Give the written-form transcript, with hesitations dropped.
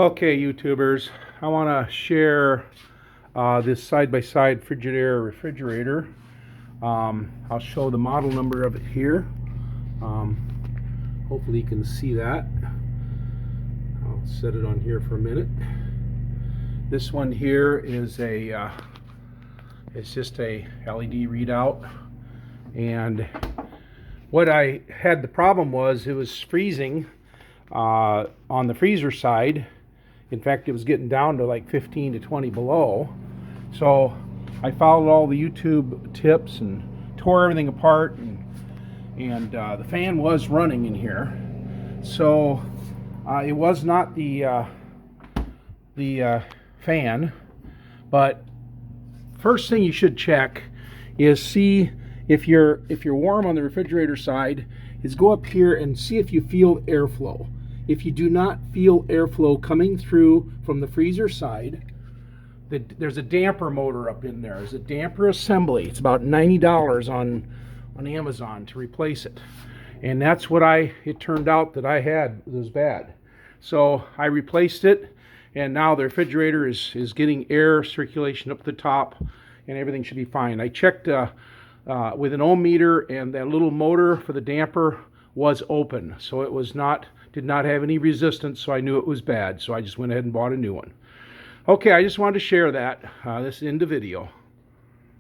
Okay, YouTubers, I want to share this side-by-side Frigidaire refrigerator. I'll show the model number of it here. Hopefully you can see that. I'll set it on here for a minute. This one here is it's just a LED readout, and what I had the problem was it was freezing on the freezer side. In fact, it was getting down to like 15 to 20 below. So I followed all the YouTube tips and tore everything apart, and the fan was running in here. So it was not the fan, but first thing you should check is see if you're warm on the refrigerator side, is go up here and see if you feel airflow. If you do not feel airflow coming through from the freezer side, there's a damper motor up in there. There's a damper assembly. It's about $90 on Amazon to replace it. And that's what it turned out that I had. It was bad. So I replaced it, and now the refrigerator is getting air circulation up the top, and everything should be fine. I checked with an ohm meter, and that little motor for the damper was open, so it did not have any resistance, so I knew it was bad. So I just went ahead and bought a new one. Okay, I just wanted to share that. This in the video.